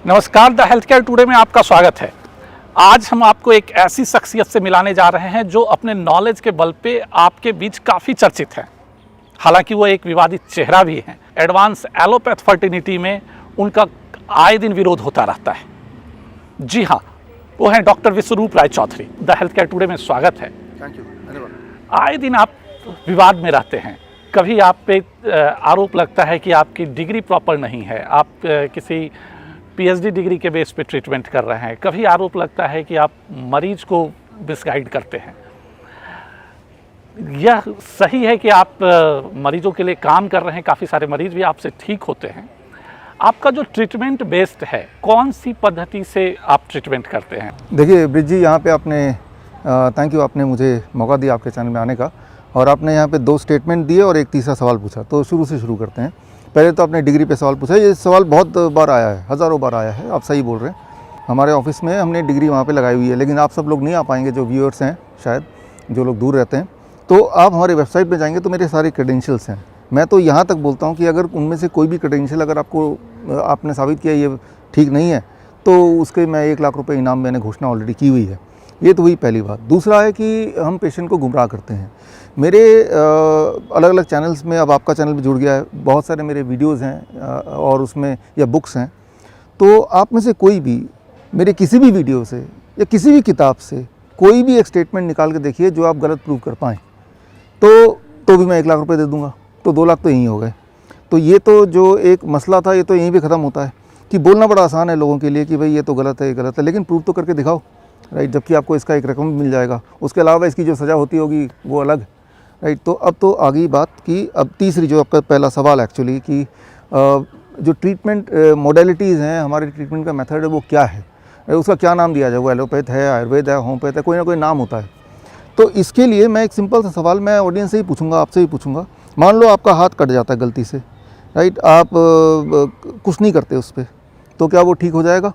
नमस्कार, the health care today में आपका स्वागत है। आज हम आपको एक ऐसी शख्सियत से मिलाने जा रहे हैं जो अपने नॉलेज के बल पे आपके बीच काफ़ी चर्चित है। हालांकि वो एक विवादित चेहरा भी है। एडवांस एलोपैथ फर्टिलिटी में उनका आए दिन विरोध होता रहता है। जी हाँ, वो हैं doctor Biswaroop Roy Chowdhury. The health care today में स्वागत है। थैंक यू, धन्यवाद। आए दिन आप विवाद में रहते हैं। कभी आप पे आरोप लगता है कि आपकी डिग्री प्रॉपर नहीं है, आप किसी पीएचडी डिग्री के बेस पे ट्रीटमेंट कर रहे हैं। कभी आरोप लगता है कि आप मरीज को मिसगाइड करते हैं। यह सही है कि आप मरीजों के लिए काम कर रहे हैं, काफ़ी सारे मरीज भी आपसे ठीक होते हैं। आपका जो ट्रीटमेंट बेस्ड है, कौन सी पद्धति से आप ट्रीटमेंट करते हैं? देखिए ब्रिज जी, यहाँ पे आपने थैंक यू, आपने मुझे मौका दिया आपके चैनल में आने का, और आपने यहाँ पे 2 स्टेटमेंट दिए और एक तीसरा सवाल पूछा। तो शुरू से शुरू करते हैं। पहले तो आपने डिग्री पे सवाल पूछा। ये सवाल बहुत बार आया है, हज़ारों बार आया है। आप सही बोल रहे हैं। हमारे ऑफिस में हमने डिग्री वहाँ पे लगाई हुई है, लेकिन आप सब लोग नहीं आ पाएंगे, जो व्यूअर्स हैं शायद, जो लोग दूर रहते हैं। तो आप हमारे वेबसाइट पे जाएंगे तो मेरे सारे क्रेडेंशियल्स हैं। मैं तो यहाँ तक बोलता हूँ कि अगर उनमें से कोई भी क्रेडेंशियल अगर आपने साबित किया ये ठीक नहीं है, तो उसके मैं 1 लाख रुपये इनाम मैंने घोषणा ऑलरेडी की हुई है। ये तो हुई पहली बात। दूसरा है कि हम पेशेंट को गुमराह करते हैं। मेरे अलग अलग चैनल्स में, अब आपका चैनल भी जुड़ गया है, बहुत सारे मेरे वीडियोस हैं और उसमें या बुक्स हैं। तो आप में से कोई भी मेरे किसी भी वीडियो से या किसी भी किताब से कोई भी एक स्टेटमेंट निकाल के देखिए जो आप गलत प्रूव कर पाएँ, तो भी मैं 1 लाख रुपये दे दूँगा। तो 2 लाख तो यहीं हो गए। तो ये तो जो एक मसला था, ये तो यहीं पे ख़त्म होता है। कि बोलना बड़ा आसान है लोगों के लिए कि भाई ये तो गलत है, ये गलत है, लेकिन प्रूव तो करके दिखाओ, राइट। जबकि आपको इसका एक रकम मिल जाएगा, उसके अलावा इसकी जो सज़ा होती होगी वो अलग, राइट। तो अब तो आ गई बात कि अब तीसरी, जो आपका पहला सवाल एक्चुअली, कि जो ट्रीटमेंट मोडेलिटीज़ हैं, हमारे ट्रीटमेंट का मेथड है वो क्या है, उसका क्या नाम दिया जाए। वो एलोपैथ है, आयुर्वेद है, होम्योपैथ है, कोई ना कोई नाम होता है। तो इसके लिए मैं एक सिंपल सा सवाल मैं ऑडियंस से ही पूछूंगा, आपसे ही पूछूंगा। मान लो आपका हाथ कट जाता है गलती से, राइट, आप कुछ नहीं करते उस पर, तो क्या वो ठीक हो जाएगा?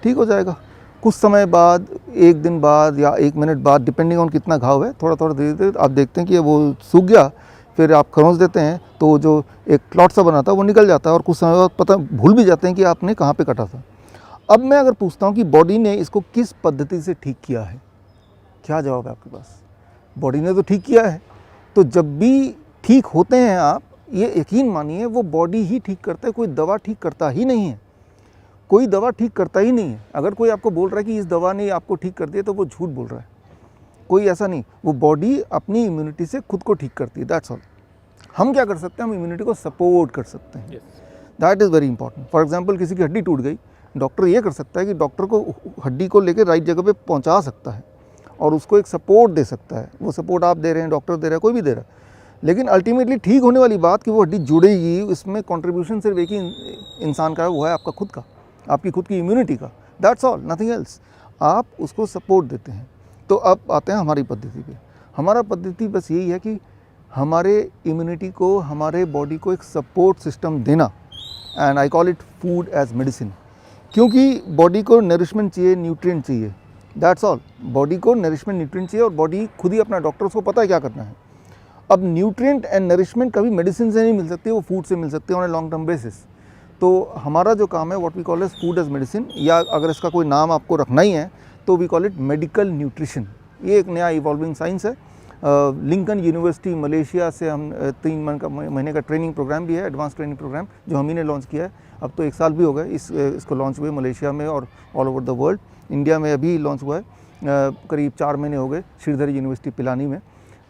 ठीक हो जाएगा। कुछ समय बाद, 1 दिन बाद या 1 मिनट बाद, डिपेंडिंग ऑन कितना घाव है, थोड़ा थोड़ा धीरे धीरे आप देखते हैं कि वो सूख गया। फिर आप खरोंच देते हैं तो जो एक क्लॉट सा बना था वो निकल जाता है, और कुछ समय बाद पता भूल भी जाते हैं कि आपने कहाँ पे कटा था। अब मैं अगर पूछता हूँ कि बॉडी ने इसको किस पद्धति से ठीक किया है, क्या जवाब है आपके पास? बॉडी ने तो ठीक किया है। तो जब भी ठीक होते हैं आप, ये यकीन मानिए, वो बॉडी ही ठीक करता है, कोई दवा ठीक करता ही नहीं है। कोई दवा ठीक करता ही नहीं है। अगर कोई आपको बोल रहा है कि इस दवा ने आपको ठीक कर दिया, तो वो झूठ बोल रहा है। कोई ऐसा नहीं। वो बॉडी अपनी इम्यूनिटी से खुद को ठीक करती है, दैट्स ऑल। हम क्या कर सकते हैं? हम इम्यूनिटी को सपोर्ट कर सकते हैं। That is very important. For example, किसी की हड्डी टूट गई, डॉक्टर ये कर सकता है कि डॉक्टर को हड्डी को लेकर राइट जगह पे पहुंचा सकता है और उसको एक सपोर्ट दे सकता है। वो सपोर्ट आप दे रहे हैं, डॉक्टर दे रहा है, कोई भी दे रहा है, लेकिन अल्टीमेटली ठीक होने वाली बात कि वो हड्डी जुड़ेगी, इसमें कंट्रीब्यूशन सिर्फ एक ही इंसान का है, वो है आपका खुद का, आपकी खुद की इम्यूनिटी का। That's all, nothing else. आप उसको सपोर्ट देते हैं। तो अब आते हैं हमारी पद्धति पे। हमारा पद्धति बस यही है कि हमारे इम्यूनिटी को, हमारे बॉडी को एक सपोर्ट सिस्टम देना, and I call it food as medicine. क्योंकि बॉडी को नरिशमेंट चाहिए, न्यूट्रिएंट चाहिए, दैट्स ऑल। बॉडी को नरिशमेंट, न्यूट्रिएंट चाहिए, और बॉडी खुद ही अपना डॉक्टर, उसको पता है क्या करना है। अब न्यूट्रिएंट एंड नरिशमेंट कभी मेडिसिन से नहीं मिल सकती, वो फूड से मिल सकती है on a long term basis. तो हमारा जो काम है, what we call as food as medicine, या अगर इसका कोई नाम आपको रखना ही है तो we call it medical nutrition. ये एक नया इवॉल्विंग साइंस है। लिंकन यूनिवर्सिटी मलेशिया से हम 3 महीने का ट्रेनिंग प्रोग्राम भी है, एडवांस ट्रेनिंग प्रोग्राम, जो हम ही ने लॉन्च किया है। अब तो 1 साल भी हो गए इसको लॉन्च हुए मलेशिया में और all over the world. India में अभी लॉन्च हुआ है, करीब 4 महीने हो गए, श्रीधर यूनिवर्सिटी पिलानी में।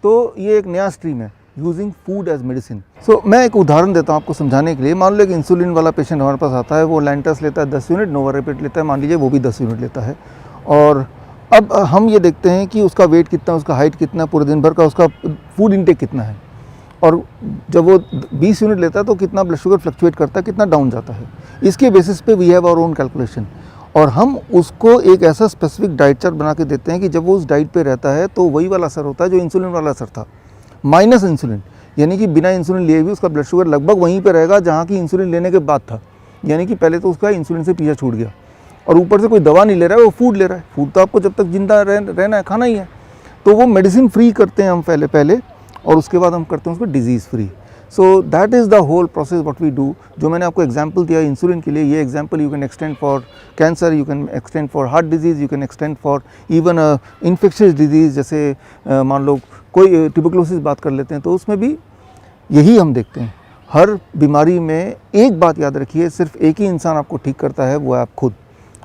तो ये एक नया स्ट्रीम है, यूजिंग फूड एज मेडिसिन। सो मैं एक उदाहरण देता हूँ आपको समझाने के लिए। मान लो कि इंसुलिन वाला पेशेंट हमारे पास आता है, वो लैंटस लेता है 10 यूनिट, नोवारेपिड लेता है, मान लीजिए वो भी 10 यूनिट लेता है। और अब हम ये देखते हैं कि उसका वेट कितना, उसका हाइट कितना, पूरे दिन भर का उसका फूड इंटेक कितना है, और जब वो 20 यूनिट लेता है तो कितना ब्लड शुगर फ्लक्चुएट करता है, कितना डाउन जाता है। इसके बेसिस पे we have our own calculation, और हम उसको एक ऐसा स्पेसिफिक डाइट चार्ट बना के देते हैं कि जब वो उस डाइट पे रहता है तो वही वाला असर होता है जो इंसुलिन वाला असर था, माइनस इंसुलिन। यानी कि बिना इंसुलिन लिए भी उसका ब्लड शुगर लगभग वहीं पे रहेगा जहाँ की इंसुलिन लेने के बाद था। यानी कि पहले तो उसका इंसुलिन से पीछा छूट गया, और ऊपर से कोई दवा नहीं ले रहा है, वो फूड ले रहा है। फूड तो आपको जब तक जिंदा रहना है, खाना ही है। तो वो मेडिसिन फ्री करते हैं हम पहले, और उसके बाद हम करते हैं उसको disease free. So that is the whole process what we do. जो मैंने आपको एग्जांपल दिया इंसुलिन के लिए, ये example you can extend for cancer, you can extend for heart disease, you can extend for even infectious disease, जैसे मान लो कोई ट्यूबरकुलोसिस बात कर लेते हैं तो उसमें भी यही हम देखते हैं। हर बीमारी में एक बात याद रखिए, सिर्फ एक ही इंसान आपको ठीक करता है, वो है आप खुद।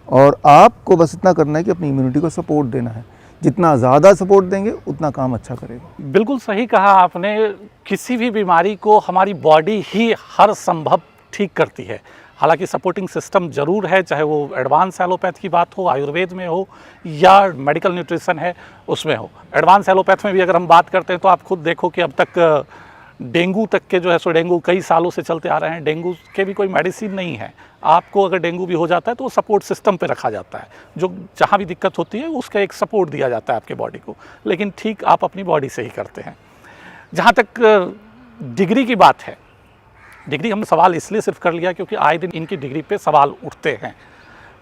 और आपको बस इतना करना है कि अपनी इम्यूनिटी को सपोर्ट देना है। जितना ज़्यादा सपोर्ट देंगे उतना काम अच्छा करेगा। बिल्कुल सही कहा आपने। किसी भी बीमारी को हमारी बॉडी ही हर संभव ठीक करती है। हालांकि सपोर्टिंग सिस्टम ज़रूर है, चाहे वो एडवांस एलोपैथ की बात हो, आयुर्वेद में हो, या मेडिकल न्यूट्रिशन है उसमें हो। एडवांस एलोपैथ में भी अगर हम बात करते हैं तो आप खुद देखो कि अब तक डेंगू तक के जो है सो डेंगू कई सालों से चलते आ रहे हैं, डेंगू के भी कोई मेडिसिन नहीं है। आपको अगर डेंगू भी हो जाता है तो वो सपोर्ट सिस्टम पे रखा जाता है, जो जहाँ भी दिक्कत होती है उसका एक सपोर्ट दिया जाता है आपके बॉडी को, लेकिन ठीक आप अपनी बॉडी से ही करते हैं। जहाँ तक डिग्री की बात है, डिग्री हम सवाल इसलिए सिर्फ कर लिया क्योंकि आए दिन इनकी डिग्री पे सवाल उठते हैं।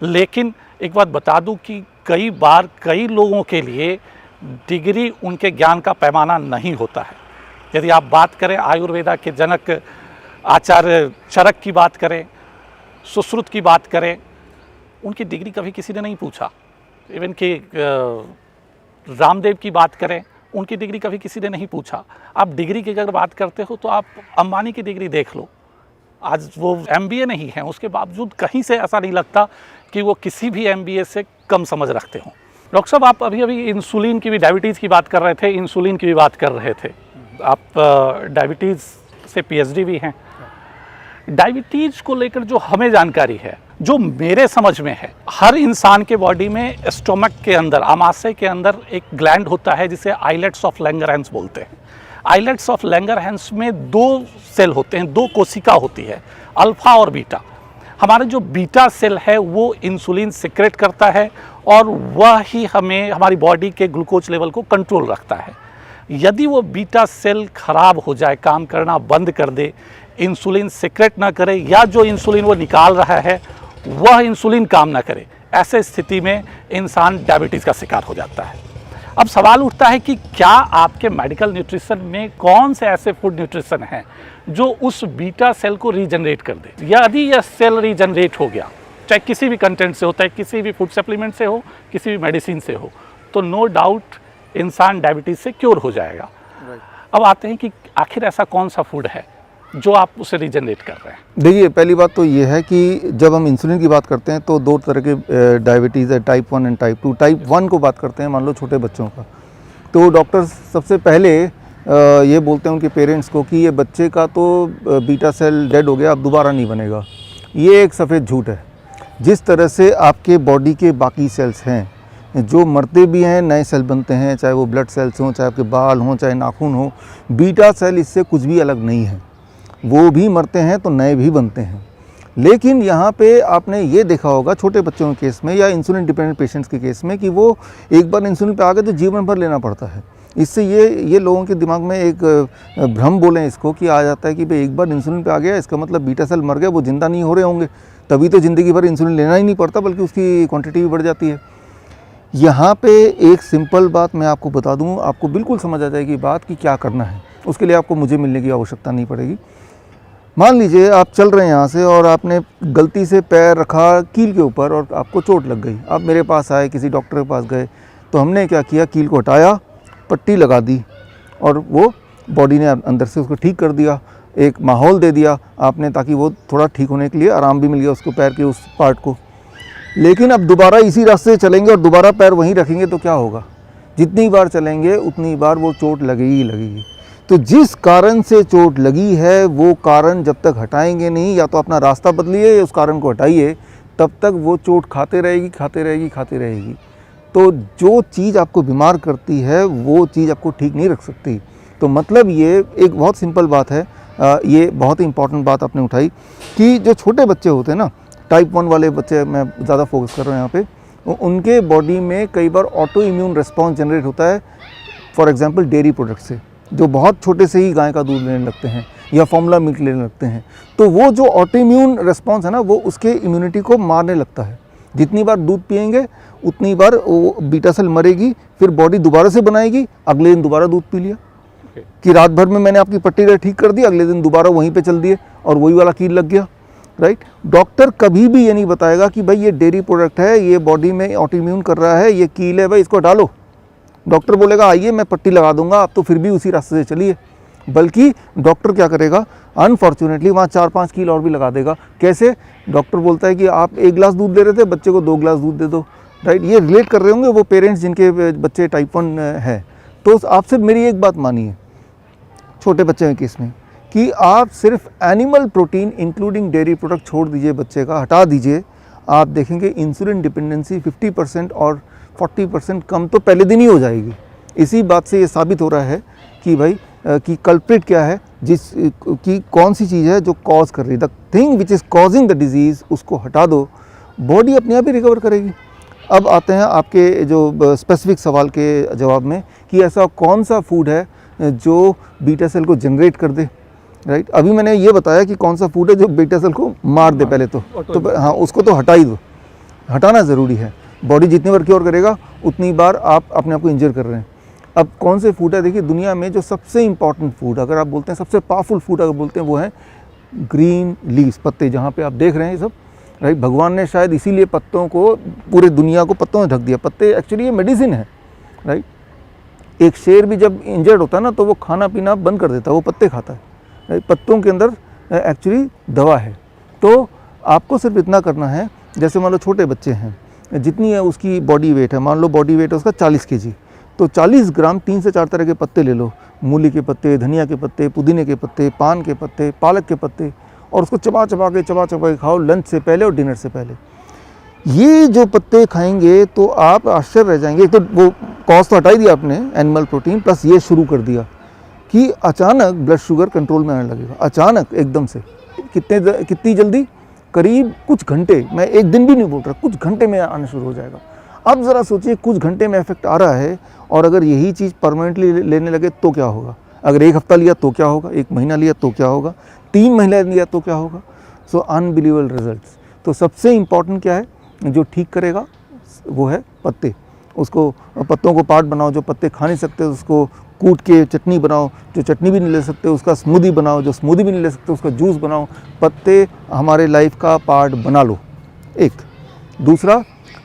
लेकिन एक बात बता दूं कि कई बार कई लोगों के लिए डिग्री उनके ज्ञान का पैमाना नहीं होता है। यदि आप बात करें आयुर्वेदा के जनक आचार्य चरक की बात करें, सुश्रुत की बात करें, उनकी डिग्री कभी किसी ने नहीं पूछा। इवन कि रामदेव की बात करें, उनकी डिग्री कभी किसी ने नहीं पूछा। आप डिग्री की अगर बात करते हो तो आप अंबानी की डिग्री देख लो, आज वो MBA नहीं है, उसके बावजूद कहीं से ऐसा नहीं लगता कि वो किसी भी MBA से कम समझ रखते हों। डॉक्टर साहब, आप अभी अभी इंसुलिन की भी, डायबिटीज़ की बात कर रहे थे, इंसुलिन की भी बात कर रहे थे। आप डायबिटीज़ से PhD भी हैं। डायबिटीज़ को लेकर जो हमें जानकारी है, जो मेरे समझ में है, हर इंसान के बॉडी में स्टोमक के अंदर, आमाशय के अंदर एक ग्लैंड होता है जिसे आइलेट्स ऑफ लैंगरहैंस बोलते हैं। आइलेट्स ऑफ लैंगरहैंस में 2 सेल होते हैं, 2 कोशिका होती है, अल्फा और बीटा। हमारा जो बीटा सेल है वो इंसुलिन सिक्रेट करता है और वह ही हमें, हमारी बॉडी के ग्लूकोज लेवल को कंट्रोल रखता है। यदि वो बीटा सेल खराब हो जाए, काम करना बंद कर दे, इंसुलिन सिक्रेट ना करे, या जो इंसुलिन वो निकाल रहा है वह इंसुलिन काम ना करे, ऐसे स्थिति में इंसान डायबिटीज़ का शिकार हो जाता है। अब सवाल उठता है कि क्या आपके मेडिकल न्यूट्रिशन में कौन से ऐसे फूड न्यूट्रिशन हैं जो उस बीटा सेल को रीजनरेट कर दे। यदि यह सेल रीजनरेट हो गया, चाहे किसी भी कंटेंट से होता है, किसी भी फूड सप्लीमेंट से हो, किसी भी मेडिसिन से हो, तो नो डाउट इंसान डायबिटीज़ से क्योर हो जाएगा। अब आते हैं कि आखिर ऐसा कौन सा फूड है जो आप उसे रीजनरेट कर रहे हैं। देखिए, पहली बात तो ये है कि जब हम इंसुलिन की बात करते हैं तो 2 तरह के डायबिटीज़ है, टाइप 1 एंड टाइप 2। टाइप 1 को बात करते हैं, मान लो छोटे बच्चों का, तो डॉक्टर सबसे पहले ये बोलते हैं उनके पेरेंट्स को कि ये बच्चे का तो बीटा सेल डेड हो गया, अब दोबारा नहीं बनेगा। ये एक सफ़ेद झूठ है। जिस तरह से आपके बॉडी के बाकी सेल्स हैं, जो मरते भी हैं, नए सेल बनते हैं, चाहे वो ब्लड सेल्स हों, चाहे आपके बाल हों, चाहे नाखून हो, बीटा सेल इससे कुछ भी अलग नहीं है। वो भी मरते हैं तो नए भी बनते हैं। लेकिन यहाँ पे आपने ये देखा होगा छोटे बच्चों के केस में या इंसुलिन डिपेंडेंट पेशेंट्स के केस में कि वो एक बार इंसुलिन पे आ गए तो जीवन भर लेना पड़ता है। इससे ये लोगों के दिमाग में एक भ्रम बोलें इसको कि आ जाता है कि भाई एक बार इंसुलिन पे आ गया इसका मतलब बीटा सेल मर गया, वो जिंदा नहीं हो रहे होंगे, तभी तो ज़िंदगी भर इंसुलिन लेना ही नहीं पड़ता, बल्कि उसकी क्वांटिटी भी बढ़ जाती है। यहाँ पे एक सिंपल बात मैं आपको बता दूँ, आपको बिल्कुल समझ आ जाएगी बात कि क्या करना है। उसके लिए आपको मुझे मिलने की आवश्यकता नहीं पड़ेगी। मान लीजिए आप चल रहे हैं यहाँ से और आपने गलती से पैर रखा कील के ऊपर और आपको चोट लग गई। आप मेरे पास आए, किसी डॉक्टर के पास गए, तो हमने क्या किया, कील को हटाया, पट्टी लगा दी और वो बॉडी ने अंदर से उसको ठीक कर दिया, एक माहौल दे दिया आपने, ताकि वो थोड़ा ठीक होने के लिए आराम भी मिल गया उसको, पैर के उस पार्ट को। लेकिन अब दोबारा इसी रास्ते से चलेंगे और दोबारा पैर वहीं रखेंगे तो क्या होगा, जितनी बार चलेंगे उतनी बार वो चोट लगेगी लगेगी। तो जिस कारण से चोट लगी है वो कारण जब तक हटाएंगे नहीं, या तो अपना रास्ता बदलिए या उस कारण को हटाइए, तब तक वो चोट खाते रहेगी खाते रहेगी खाते रहेगी। तो जो चीज़ आपको बीमार करती है वो चीज़ आपको ठीक नहीं रख सकती। तो मतलब ये एक बहुत सिंपल बात है, ये बहुत ही इंपॉर्टेंट बात आपने उठाई कि जो छोटे बच्चे होते हैं ना, टाइप 1 वाले बच्चे मैं ज़्यादा फोकस कर रहा हूँ यहाँ पे, उनके बॉडी में कई बार ऑटो इम्यून रिस्पॉन्स जनरेट होता है। फॉर एग्जांपल डेयरी प्रोडक्ट से, जो बहुत छोटे से ही गाय का दूध लेने लगते हैं या फॉर्मूला मिल्क लेने लगते हैं, तो वो जो ऑटो इम्यून रिस्पॉन्स है ना, वो उसके इम्यूनिटी को मारने लगता है। जितनी बार दूध पिएंगे उतनी बार वो बीटा सेल मरेगी, फिर बॉडी दोबारा से बनाएगी, अगले दिन दोबारा दूध पी लिया। ओके। कि रात भर में मैंने आपकी पट्टी ठीक कर दी, अगले दिन दोबारा वहीं पे चल दिए और वही वाला कील लग गया, राइट। डॉक्टर कभी भी ये नहीं बताएगा कि भाई ये डेयरी प्रोडक्ट है, ये बॉडी में ऑटोइम्यून कर रहा है, ये कील है भाई इसको हटा। डॉक्टर बोलेगा आइए मैं पट्टी लगा दूंगा, आप तो फिर भी उसी रास्ते से चलिए। बल्कि डॉक्टर क्या करेगा, अनफॉर्चुनेटली वहाँ 4-5 कील और भी लगा देगा। कैसे? डॉक्टर बोलता है कि आप 1 गिलास दूध दे रहे थे, बच्चे को 2 गिलास दूध दे दो, राइट। ये रिलेट कर रहे होंगे वो पेरेंट्स जिनके बच्चे टाइप 1 है। तो आप सिर्फ मेरी एक बात मानिए छोटे बच्चे के केस में, कि आप सिर्फ animal protein including dairy product छोड़ दीजिए, बच्चे का हटा दीजिए, आप देखेंगे इंसुलिन डिपेंडेंसी 50% और 40% कम तो पहले दिन ही हो जाएगी। इसी बात से ये साबित हो रहा है कि भाई कि कल्प्रिट क्या है, कि कौन सी चीज़ है जो कॉज कर रही है, the thing which is causing the disease, उसको हटा दो, बॉडी अपने आप ही रिकवर करेगी। अब आते हैं आपके जो स्पेसिफिक सवाल के जवाब में कि ऐसा कौन सा फूड है जो बीटा सेल को जनरेट कर दे, राइट। अभी मैंने ये बताया कि कौन सा फूड है जो बीटा सेल को मार दे पहले तो हाँ उसको तो हटा ही दो, हटाना ज़रूरी है। बॉडी जितनी बार क्योर करेगा उतनी बार आप अपने आप को इंजर कर रहे हैं। अब कौन से फूड है, देखिए दुनिया में जो सबसे इंपॉर्टेंट फूड अगर आप बोलते हैं, सबसे पावरफुल फूड अगर बोलते हैं, वो है ग्रीन लीव्स, पत्ते, जहाँ पे आप देख रहे हैं ये सब, राइट। भगवान ने शायद इसीलिए पत्तों को, पूरे दुनिया को पत्तों से ढक दिया। पत्ते एक्चुअली ये मेडिसिन है, राइट। एक शेर भी जब इंजर्ड होता है ना तो वो खाना पीना बंद कर देता है, वो पत्ते खाता है, राइट। पत्तों के अंदर एक्चुअली दवा है। तो आपको सिर्फ इतना करना है, जैसे मान लो छोटे बच्चे हैं, जितनी है उसकी बॉडी वेट है, मान लो बॉडी वेट है उसका 40 kg, तो 40 ग्राम 3 से 4 तरह के पत्ते ले लो, मूली के पत्ते, धनिया के पत्ते, पुदीने के पत्ते, पान के पत्ते, पालक के पत्ते, और उसको चबा चबा के खाओ लंच से पहले और डिनर से पहले। ये जो पत्ते खाएंगे तो आप आश्चर्य रह जाएंगे। तो वो कॉस्ट तो हटा ही दिया आपने एनिमल प्रोटीन, प्लस ये शुरू कर दिया कि अचानक ब्लड शुगर कंट्रोल में आने लगेगा, अचानक एकदम से। कितनी जल्दी? करीब कुछ घंटे, मैं एक दिन भी नहीं बोल रहा, कुछ घंटे में आना शुरू हो जाएगा। अब ज़रा सोचिए, कुछ घंटे में इफेक्ट आ रहा है, और अगर यही चीज़ परमानेंटली लेने लगे तो क्या होगा? अगर 1 हफ्ता लिया तो क्या होगा? 1 महीना लिया तो क्या होगा? 3 महीने लिया तो क्या होगा? सो अनबिलीवेबल रिजल्ट्स। तो सबसे इम्पॉर्टेंट क्या है जो ठीक करेगा, वो है पत्ते। उसको पत्तों को पार्ट बनाओ, जो पत्ते खा नहीं सकते उसको कूट के चटनी बनाओ, जो चटनी भी नहीं ले सकते उसका स्मूदी बनाओ, जो स्मूदी भी नहीं ले सकते उसका जूस बनाओ। पत्ते हमारे लाइफ का पार्ट बना लो, एक। दूसरा,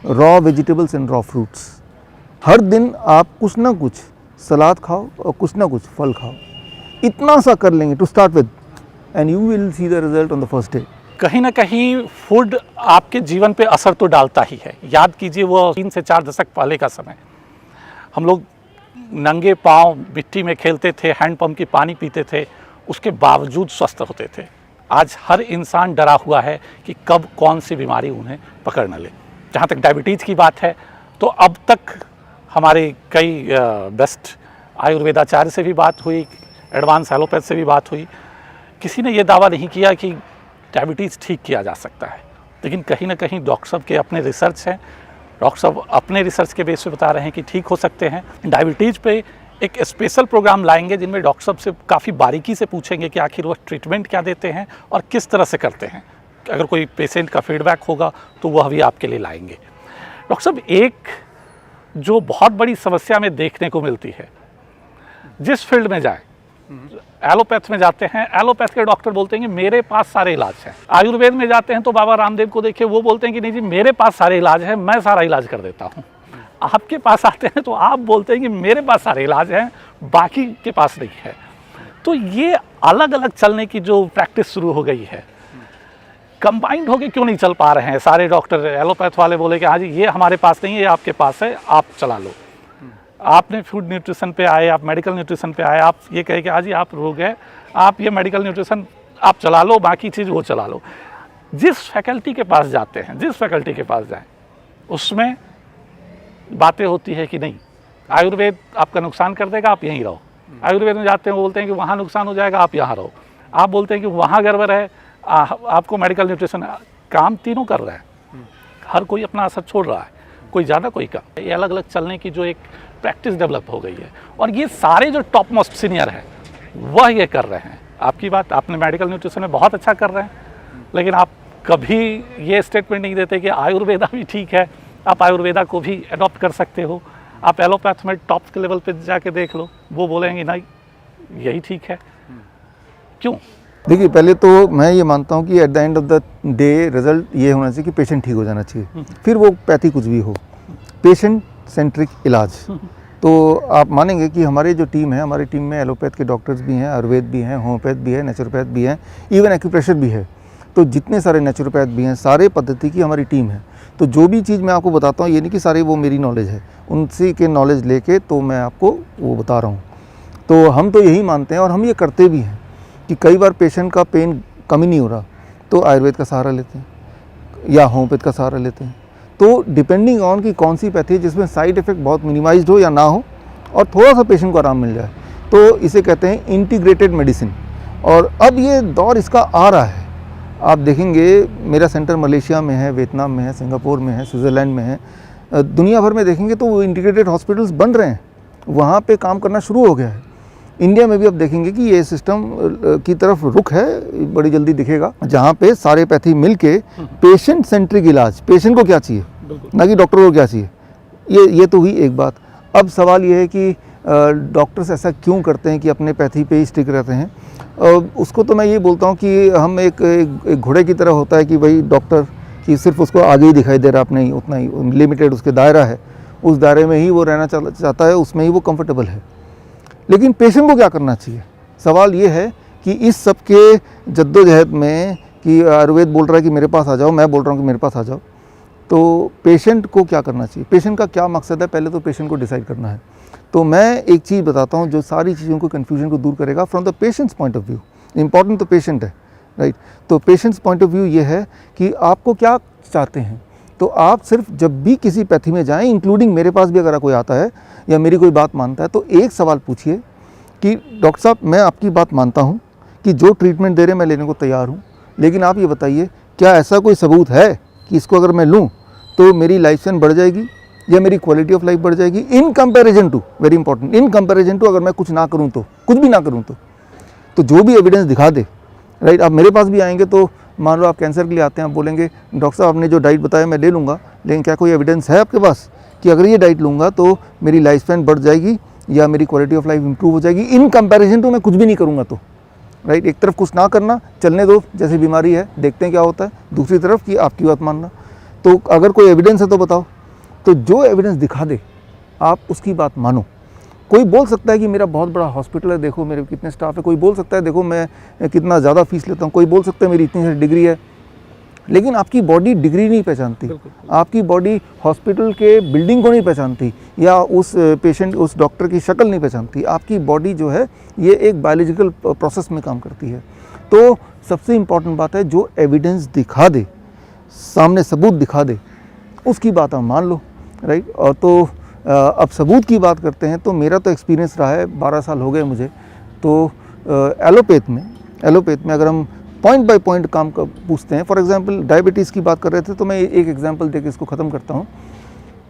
raw vegetables and raw fruits. हर दिन आप कुछ ना कुछ सलाद खाओ और कुछ ना कुछ फल खाओ। इतना सा कर लेंगे to start with, and you will see the result on the first day. कहीं ना कहीं फूड आपके जीवन पे असर तो डालता ही है। याद कीजिए वो 3 से 4 दशक पहले का समय, हम लोग नंगे पांव मिट्टी में खेलते थे, हैंडपंप की पानी पीते थे, उसके बावजूद स्वस्थ होते थे। आज हर इंसान डरा हुआ है कि कब कौन सी बीमारी उन्हें पकड़ न ले। जहाँ तक डायबिटीज़ की बात है तो अब तक हमारे कई बेस्ट आयुर्वेदाचार्य से भी बात हुई, एडवांस एलोपैथ से भी बात हुई, किसी ने ये दावा नहीं किया कि डायबिटीज़ ठीक किया जा सकता है। लेकिन कहीं ना कहीं डॉक्टर साहब के अपने रिसर्च हैं, डॉक्टर साहब अपने रिसर्च के बेस पे बता रहे हैं कि ठीक हो सकते हैं। डायबिटीज़ पे एक स्पेशल प्रोग्राम लाएंगे जिनमें डॉक्टर साहब से काफ़ी बारीकी से पूछेंगे कि आखिर वो ट्रीटमेंट क्या देते हैं और किस तरह से करते हैं। अगर कोई पेशेंट का फीडबैक होगा तो वह भी आपके लिए लाएंगे। डॉक्टर साहब, एक जो बहुत बड़ी समस्या में देखने को मिलती है, जिस फील्ड में जाए, एलोपैथ में जाते हैं, एलोपैथ के डॉक्टर बोलते हैं कि मेरे पास सारे इलाज हैं। आयुर्वेद में जाते हैं तो बाबा रामदेव को देखिए, वो बोलते हैं कि नहीं जी मेरे पास सारे इलाज हैं, मैं सारा इलाज कर देता हूँ। आपके पास आते हैं तो आप बोलते हैं कि मेरे पास सारे इलाज हैं, बाकी के पास नहीं है। तो ये अलग अलग चलने की जो प्रैक्टिस शुरू हो गई है, कंबाइंड होके क्यों नहीं चल पा रहे हैं? सारे डॉक्टर, एलोपैथ वाले बोले कि हाँ जी ये हमारे पास नहीं है, ये आपके पास है, आप चला लो। आपने फूड न्यूट्रिशन पे आए, आप मेडिकल न्यूट्रिशन पे आए, आप ये कहे कि हाँ जी आप रोग है, आप ये मेडिकल न्यूट्रिशन आप चला लो, बाकी चीज़ वो चला लो। जिस फैकल्टी के पास जाते हैं, जिस फैकल्टी के पास जाएं, उसमें बातें होती है कि नहीं आयुर्वेद आपका नुकसान कर देगा, आप यहीं रहो। आयुर्वेद में जाते हैं, वो बोलते हैं कि वहाँ नुकसान हो जाएगा, आप यहाँ रहो। आप बोलते हैं कि वहाँ गड़बड़ है, आपको मेडिकल न्यूट्रिशन, काम तीनों कर रहा है, हर कोई अपना असर छोड़ रहा है, कोई ज़्यादा कोई कम। ये अलग अलग चलने की जो एक प्रैक्टिस डेवलप हो गई है, और ये सारे जो टॉप मोस्ट सीनियर हैं वह ये कर रहे हैं। आपकी बात, आपने मेडिकल न्यूट्रिशन में बहुत अच्छा कर रहे हैं, लेकिन आप कभी ये स्टेटमेंट नहीं देते कि आयुर्वेदा भी ठीक है, आप आयुर्वेदा को भी अडॉप्ट कर सकते हो। आप एलोपैथ में टॉप के लेवल पे जाके देख लो, वो बोलेंगे नहीं यही ठीक है, क्यों? देखिए, पहले तो मैं ये मानता हूँ कि eight the end of the day result ये होना चाहिए कि पेशेंट ठीक हो जाना चाहिए, फिर वो पैथी कुछ भी हो, पेशेंट सेंट्रिक इलाज। तो आप मानेंगे कि हमारी जो टीम है, हमारी टीम में एलोपैथ के डॉक्टर्स भी हैं, आयुर्वेद भी हैं, होम्योपैथ भी है, नेचुरोपैथ भी हैं, इवन एक्यूप्रेशर भी है। तो जितने सारे नेचुरोपैथ भी हैं, सारे पद्धति की हमारी टीम है। तो जो भी चीज़ मैं आपको बताता हूँ, ये नहीं कि सारी वो मेरी नॉलेज है, उनसे के नॉलेज लेके तो मैं आपको वो बता रहा हूँ। तो हम तो यही मानते हैं और हम ये करते भी हैं कि कई बार पेशेंट का पेन कम ही नहीं हो रहा तो आयुर्वेद का सहारा लेते हैं या होम्योपैथ का सहारा लेते हैं। तो डिपेंडिंग ऑन कि कौन सी पैथी है जिसमें साइड इफ़ेक्ट बहुत मिनिमाइज्ड हो या ना हो और थोड़ा सा पेशेंट को आराम मिल जाए, तो इसे कहते हैं इंटीग्रेटेड मेडिसिन। और अब ये दौर इसका आ रहा है। आप देखेंगे मेरा सेंटर मलेशिया में है, वियतनाम में है, सिंगापुर में है, स्विट्ज़रलैंड में है, दुनिया भर में देखेंगे तो वो इंटीग्रेटेड हॉस्पिटल्स बन रहे हैं, वहाँ पे काम करना शुरू हो गया है। इंडिया में भी अब देखेंगे कि ये सिस्टम की तरफ रुख है, बड़ी जल्दी दिखेगा, जहाँ पे सारे पैथी मिल के पेशेंट सेंट्रिक इलाज, पेशेंट को क्या चाहिए ना कि डॉक्टर को क्या चाहिए, ये तो हुई एक बात। अब सवाल ये है कि डॉक्टर्स ऐसा क्यों करते हैं कि अपने पैथी पे ही स्टिक रहते हैं। उसको तो मैं ये बोलता हूँ कि हम एक घोड़े की तरह होता है कि भाई डॉक्टर कि सिर्फ उसको आगे ही दिखाई दे रहा, अपने ही उतना ही लिमिटेड उसके दायरा है, उस दायरे में ही वो रहना चाहता है, उसमें ही वो कंफर्टेबल है। लेकिन पेशेंट को क्या करना चाहिए? सवाल ये है कि इस सब के जद्दोजहद में कि आयुर्वेद बोल रहा है कि मेरे पास आ जाओ, मैं बोल रहा हूँ कि मेरे पास आ जाओ, तो पेशेंट को क्या करना चाहिए? पेशेंट का क्या मकसद है, पहले तो पेशेंट को डिसाइड करना है। तो मैं एक चीज़ बताता हूँ जो सारी चीज़ों को, कन्फ्यूजन को दूर करेगा from the patients point of view. Important तो पेशेंट है, राइट? तो पेशेंट्स पॉइंट ऑफ व्यू ये है कि आपको क्या चाहते हैं। तो आप सिर्फ जब भी किसी पैथी में जाएं, इंक्लूडिंग मेरे पास भी अगर कोई आता है या मेरी कोई बात मानता है, तो एक सवाल पूछिए कि डॉक्टर साहब मैं आपकी बात मानता हूँ कि जो ट्रीटमेंट दे रहे हैं मैं लेने को तैयार हूँ, लेकिन आप ये बताइए क्या ऐसा कोई सबूत है कि इसको अगर मैं लूँ तो मेरी लाइफ स्पैन बढ़ जाएगी या मेरी क्वालिटी ऑफ लाइफ बढ़ जाएगी in comparison to, very important, in comparison to अगर मैं कुछ ना करूँ तो, कुछ भी ना करूँ तो जो भी एविडेंस दिखा दे, राइट? आप मेरे पास भी आएंगे तो मान लो आप कैंसर के लिए आते हैं, आप बोलेंगे डॉक्टर साहब आपने जो डाइट बताया मैं ले लूँगा, लेकिन क्या कोई एविडेंस है आपके पास कि अगर ये डाइट लूँगा तो मेरी लाइफ स्पैन बढ़ जाएगी या मेरी क्वालिटी ऑफ लाइफ इंप्रूव हो जाएगी इन कंपैरिजन टू मैं कुछ भी नहीं करूँगा तो, राइट? एक तरफ कुछ ना करना, चलने दो जैसी बीमारी है, देखते हैं क्या होता है, दूसरी तरफ कि आपकी बात मानना। तो अगर कोई एविडेंस है तो बताओ, तो जो एविडेंस दिखा दे आप उसकी बात मानो। कोई बोल सकता है कि मेरा बहुत बड़ा हॉस्पिटल है, देखो मेरे कितने स्टाफ है, कोई बोल सकता है देखो मैं कितना ज़्यादा फीस लेता हूँ, कोई बोल सकता है मेरी इतनी सारी डिग्री है, लेकिन आपकी बॉडी डिग्री नहीं पहचानती, आपकी बॉडी हॉस्पिटल के बिल्डिंग को नहीं पहचानती या उस पेशेंट, उस डॉक्टर की शक्ल नहीं पहचानती। आपकी बॉडी जो है ये एक बायोलॉजिकल प्रोसेस में काम करती है। तो सबसे इम्पॉर्टेंट बात है जो एविडेंस दिखा दे, सामने सबूत दिखा दे, उसकी बात आप मान लो, राइट? और तो अब सबूत की बात करते हैं तो मेरा तो एक्सपीरियंस रहा है, 12 साल हो गए मुझे। तो एलोपैथ में अगर हम पॉइंट बाय पॉइंट काम का पूछते हैं, फॉर एग्जांपल डायबिटीज़ की बात कर रहे थे तो मैं एक एग्जांपल देकर इसको ख़त्म करता हूँ।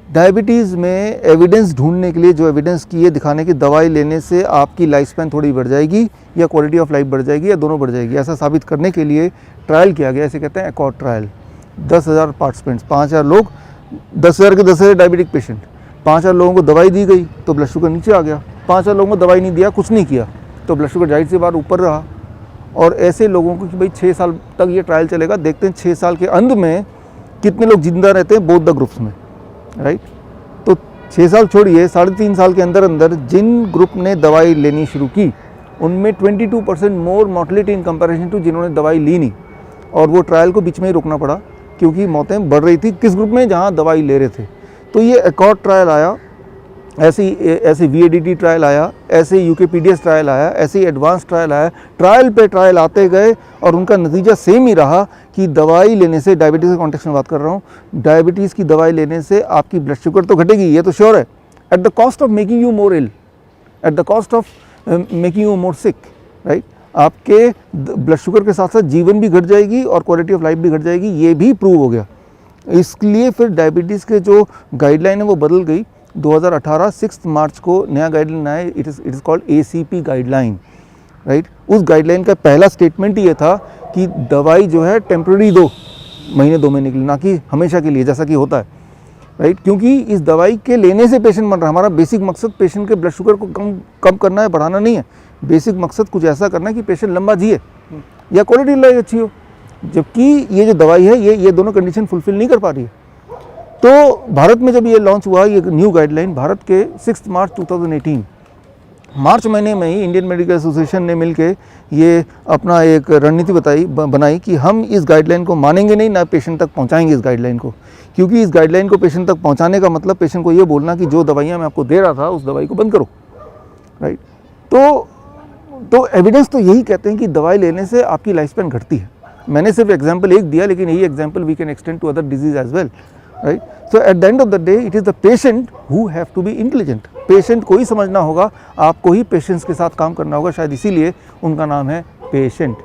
डायबिटीज़ में एविडेंस ढूंढने के लिए जो एविडेंस की ये दिखाने की दवाई लेने से आपकी लाइफ स्पैन थोड़ी बढ़ जाएगी या क्वालिटी ऑफ लाइफ बढ़ जाएगी या दोनों बढ़ जाएगी, ऐसा साबित करने के लिए ट्रायल किया गया, ऐसे कहते हैं एकॉर्ड ट्रायल। 10,000 पार्टिसिपेंट्स, 5,000 लोग, 10,000 के 10,000 डायबिटिक पेशेंट, 5,000 लोगों को दवाई दी गई तो ब्लड शुगर नीचे आ गया, 5,000 लोगों को दवाई नहीं दिया, कुछ नहीं किया तो ब्लड शुगर जाहिर सी बात ऊपर रहा। और ऐसे लोगों को कि भाई 6 साल तक ये ट्रायल चलेगा, देखते हैं 6 साल के अंत में कितने लोग जिंदा रहते हैं बोथ द ग्रुप्स में, राइट? तो 6 साल छोड़िए, 3.5 साल के अंदर अंदर जिन ग्रुप ने दवाई लेनी शुरू की उनमें 22% मोर मॉर्टलिटी इन कंपैरिजन टू जिन्होंने दवाई ली नहीं, और वो ट्रायल को बीच में ही रोकना पड़ा क्योंकि मौतें बढ़ रही थी किस ग्रुप में, जहाँ दवाई ले रहे थे। तो ये एकॉर्ड ट्रायल आया, ऐसे VADT ट्रायल आया, ऐसे यूकेपीडियस ट्रायल आया, ऐसे एडवांस ट्रायल आया, ट्रायल पे ट्रायल आते गए और उनका नतीजा सेम ही रहा कि दवाई लेने से, डायबिटीज़ के कॉन्टेक्स्ट में बात कर रहा हूँ, डायबिटीज़ की दवाई लेने से आपकी ब्लड शुगर तो घटेगी, ये तो श्योर है, at the cost of making you more ill, at the cost of making you more sick, right? आपके ब्लड शुगर के साथ साथ जीवन भी घट जाएगी और क्वालिटी ऑफ लाइफ भी घट जाएगी, ये भी प्रूव हो गया। इसलिए फिर डायबिटीज़ के जो गाइडलाइन है वो बदल गई। 2018 6 मार्च को नया गाइडलाइन आया, it is called ACP guideline, right? उस गाइडलाइन का पहला स्टेटमेंट ये था कि दवाई जो है टेम्प्रेरी 2 महीने के लिए, ना कि हमेशा के लिए जैसा कि होता है, राइट? क्योंकि इस दवाई के लेने से पेशेंट मर रहा है। हमारा बेसिक मकसद पेशेंट के ब्लड शुगर को कम करना है, बढ़ाना नहीं है। बेसिक मकसद कुछ ऐसा करना है कि पेशेंट लंबा जिए या क्वालिटी लाइफ अच्छी हो, जबकि ये जो दवाई है ये दोनों कंडीशन फुलफिल नहीं कर पा रही है। तो भारत में जब ये लॉन्च हुआ, ये न्यू गाइडलाइन भारत के 6 मार्च 2018 मार्च महीने में ही इंडियन मेडिकल एसोसिएशन ने मिलके ये अपना एक रणनीति बनाई कि हम इस गाइडलाइन को मानेंगे नहीं, ना पेशेंट तक पहुंचाएंगे इस गाइडलाइन को, क्योंकि इस गाइडलाइन को पेशेंट तक पहुंचाने का मतलब पेशेंट को ये बोलना कि जो दवाइयाँ मैं आपको दे रहा था उस दवाई को बंद करो, राइट। तो एविडेंस तो यही कहते हैं कि दवाई लेने से आपकी लाइफ स्पैन घटती है। मैंने सिर्फ एग्जाम्पल एक दिया, लेकिन यही example we can extend to other disease as well, right. So at the end of the day it is the patient who have to be intelligent. Patient को ही समझना होगा, आपको ही पेशेंट्स के साथ काम करना होगा, शायद इसीलिए उनका नाम है पेशेंट।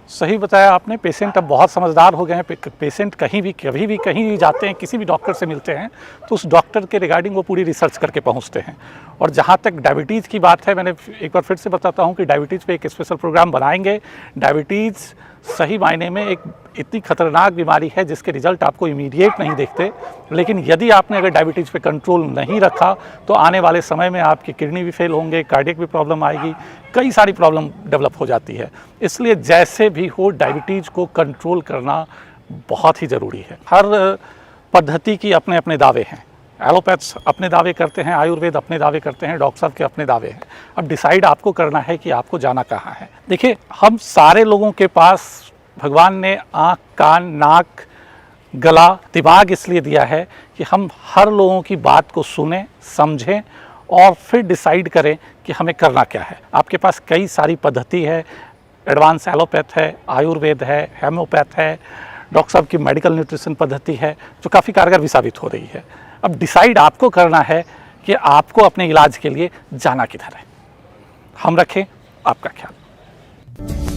सही बताया आपने, पेशेंट अब बहुत समझदार हो गए हैं। पेशेंट कहीं भी कभी भी कहीं भी जाते हैं, किसी भी डॉक्टर से मिलते हैं तो उस डॉक्टर के रिगार्डिंग वो पूरी रिसर्च करके पहुंचते हैं। और जहां तक डायबिटीज़ की बात है, मैंने एक बार फिर से बताता हूं कि डायबिटीज़ पे एक स्पेशल प्रोग्राम बनाएंगे। डायबिटीज़ सही मायने में एक इतनी खतरनाक बीमारी है जिसके रिजल्ट आपको इमीडिएट नहीं दिखते, लेकिन यदि आपने अगर डायबिटीज़ पे कंट्रोल नहीं रखा तो आने वाले समय में आपकी किडनी भी फेल होंगे, कार्डियक भी प्रॉब्लम आएगी, कई सारी प्रॉब्लम डेवलप हो जाती है। इसलिए जैसे भी हो डायबिटीज़ को कंट्रोल करना बहुत ही ज़रूरी है। हर पद्धति की अपने अपने दावे हैं। एलोपैथ्स अपने दावे करते हैं, आयुर्वेद अपने दावे करते हैं, डॉक्टर साहब के अपने दावे हैं। अब डिसाइड आपको करना है कि आपको जाना कहाँ है। देखिए, हम सारे लोगों के पास भगवान ने आँख, कान, नाक, गला, दिमाग इसलिए दिया है कि हम हर लोगों की बात को सुने, समझें और फिर डिसाइड करें कि हमें करना क्या है। आपके पास कई सारी पद्धति है, एडवांस एलोपैथ है, आयुर्वेद है, हेम्योपैथ है, डॉक्टर साहब की मेडिकल न्यूट्रिशन पद्धति है जो काफ़ी कारगर भी साबित हो रही है। अब डिसाइड आपको करना है कि आपको अपने इलाज के लिए जाना किधर है। हम रखें आपका ख्याल।